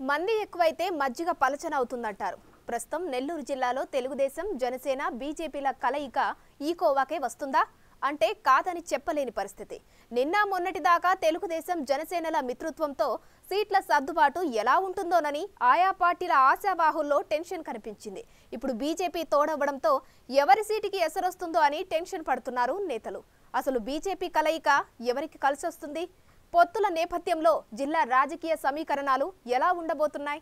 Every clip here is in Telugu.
మంది ఎక్కువైతే మజ్జిగ పలచనవుతుందంటారు. ప్రస్తుతం నెల్లూరు జిల్లాలో తెలుగుదేశం, జనసేన, బీజేపీల కలయిక ఈ కోవాకే వస్తుందా అంటే కాదని చెప్పలేని పరిస్థితి. నిన్న మొన్నటి దాకా తెలుగుదేశం, జనసేనల మిత్రత్వంతో సీట్ల సర్దుబాటు ఎలా ఉంటుందోనని ఆయా పార్టీల ఆశావాహుల్లో టెన్షన్ కనిపించింది. ఇప్పుడు బీజేపీ తోడవడంతో ఎవరి సీటుకి ఎసరొస్తుందో అని టెన్షన్ పడుతున్నారు నేతలు. అసలు బీజేపీ కలయిక ఎవరికి కలిసొస్తుంది? పొత్తుల నేపథ్యంలో జిల్లా రాజకీయ సమీకరణాలు ఎలా ఉండబోతున్నాయి?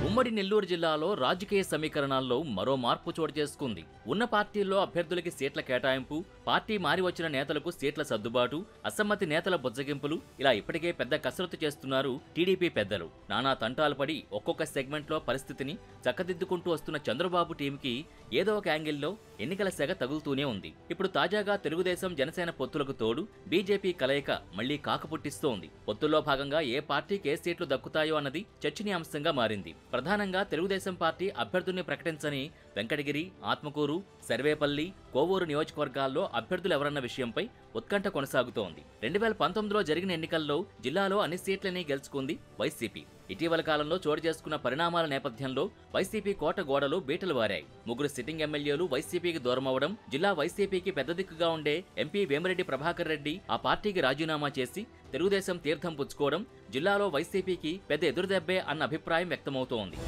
ఉమ్మడి నెల్లూరు జిల్లాలో రాజకీయ సమీకరణాల్లో మరో మార్పు చోటు చేసుకుంది. ఉన్న పార్టీల్లో అభ్యర్థులకి సీట్ల కేటాయింపు, పార్టీ మారి వచ్చిన నేతలకు సీట్ల సర్దుబాటు, అసమ్మతి నేతల బుజ్జగింపులు ఇలా ఇప్పటికే పెద్ద కసరత్తు చేస్తున్నారు టీడీపీ పెద్దలు. నానా తంటాలు పడి ఒక్కొక్క సెగ్మెంట్లో పరిస్థితిని చక్కదిద్దుకుంటూ వస్తున్న చంద్రబాబు టీంకి ఏదో ఒక యాంగిల్లో ఎన్నికల సెగ తగులుతూనే ఉంది. ఇప్పుడు తాజాగా తెలుగుదేశం, జనసేన పొత్తులకు తోడు బీజేపీ కలయిక మళ్లీ కాకపుట్టిస్తోంది. పొత్తుల్లో భాగంగా ఏ పార్టీకి ఏ సీట్లు దక్కుతాయో అన్నది చర్చనీయాంశంగా మారింది. ప్రధానంగా తెలుగుదేశం పార్టీ అభ్యర్థుల్ని ప్రకటించని వెంకటగిరి, ఆత్మకూరు, సర్వేపల్లి, కోవూరు నియోజకవర్గాల్లో అభ్యర్థులు ఎవరన్న విషయంపై ఉత్కంఠ కొనసాగుతోంది. 2019లో జరిగిన ఎన్నికల్లో జిల్లాలో అన్ని సీట్లని గెలుచుకుంది వైసీపీ. ఇటీవల కాలంలో చోటు చేసుకున్న పరిణామాల నేపథ్యంలో వైసీపీ కోట గోడలు బీటలు వారాయి. 3 సిట్టింగ్ ఎమ్మెల్యేలు వైసీపీకి దూరమవడం, జిల్లా వైసీపీకి పెద్ద దిక్కుగా ఉండే ఎంపీ వేమిరెడ్డి ప్రభాకర్ రెడ్డి ఆ పార్టీకి రాజీనామా చేసి తెలుగుదేశం తీర్థం పుచ్చుకోవడం జిల్లాలో వైసీపీకి పెద్ద ఎదురుదెబ్బే అన్న అభిప్రాయం వ్యక్తమవుతోంది.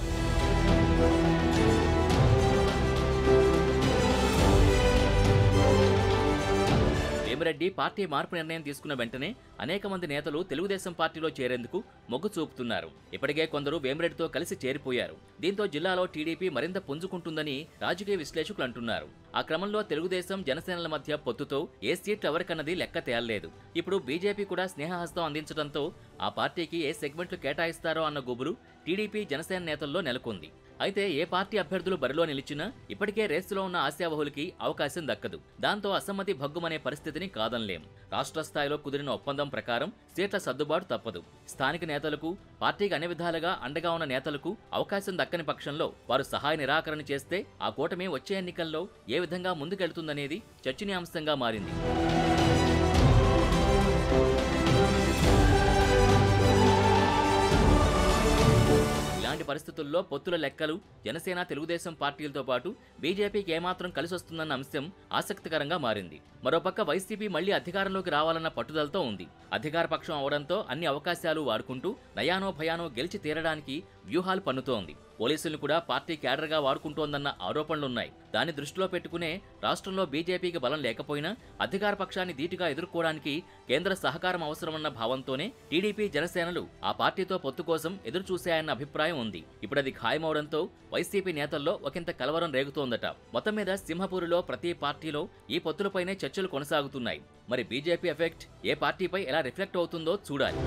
వేమిరెడ్డి పార్టీ మార్పు నిర్ణయం తీసుకున్న వెంటనే అనేక మంది నేతలు తెలుగుదేశం పార్టీలో చేరేందుకు మొగ్గు చూపుతున్నారు. ఇప్పటికే కొందరు వేమిరెడ్డితో కలిసి చేరిపోయారు. దీంతో జిల్లాలో టీడీపీ మరింత పుంజుకుంటుందని రాజకీయ విశ్లేషకులు అంటున్నారు. ఆ క్రమంలో తెలుగుదేశం, జనసేనల మధ్య పొత్తుతో ఏ సీట్లు ఎవరికన్నది లెక్క తేలలేదు. ఇప్పుడు బీజేపీ కూడా స్నేహహస్తం అందించడంతో ఆ పార్టీకి ఏ సెగ్మెంట్లు కేటాయిస్తారో అన్న గుబులు టీడీపీ, జనసేన నేతల్లో నెలకొంది. అయితే ఏ పార్టీ అభ్యర్థులు బరిలో నిలిచినా ఇప్పటికే రేసులో ఉన్న ఆశావహులకి అవకాశం దక్కదు. దాంతో అసమ్మతి భగ్గుమనే పరిస్థితిని కాదనలేం. రాష్ట్ర స్థాయిలో కుదిరిన ఒప్పందం ప్రకారం సీట్ల సర్దుబాటు తప్పదు. స్థానిక నేతలకు, పార్టీకి అన్ని విధాలుగా అండగా ఉన్న నేతలకు అవకాశం దక్కని పక్షంలో వారు సహాయ నిరాకరణ చేస్తే ఆ కూటమి వచ్చే ఎన్నికల్లో ఏ విధంగా ముందుకెళ్తుందనేది చర్చనీయాంశంగా మారింది. ఇలాంటి పరిస్థితుల్లో పొత్తుల లెక్కలు జనసేన, తెలుగుదేశం పార్టీలతో పాటు బీజేపీకి ఏమాత్రం కలిసొస్తుందన్న అంశం ఆసక్తికరంగా మారింది. మరోపక్క వైసీపీ మళ్లీ అధికారంలోకి రావాలన్న పట్టుదలతో ఉంది. అధికార పక్షం అవడంతో అన్ని అవకాశాలు వాడుకుంటూ నయానో భయానో గెలిచి తీరడానికి వ్యూహాలు పన్నుతోంది. పోలీసులను కూడా పార్టీ క్యాడర్గా వాడుకుంటోందన్న ఆరోపణలున్నాయి. దాన్ని దృష్టిలో పెట్టుకునే రాష్ట్రంలో బీజేపీకి బలం లేకపోయినా అధికార పక్షాన్ని ధీటుగా ఎదుర్కోవడానికి కేంద్ర సహకారం అవసరమన్న భావంతోనే టీడీపీ, జనసేనలు ఆ పార్టీతో పొత్తు కోసం ఎదురుచూశాయన్న అభిప్రాయం ఉంది. ఇప్పుడది ఖాయమవడంతో వైసీపీ నేతల్లో ఒకంత కలవరం రేగుతోందట. మొత్తం మీద సింహపూరిలో ప్రతి పార్టీలో ఈ పొత్తులపైనే చర్చలు కొనసాగుతున్నాయి. మరి బీజేపీ ఎఫెక్ట్ ఏ పార్టీపై ఎలా రిఫ్లెక్ట్ అవుతుందో చూడాలి.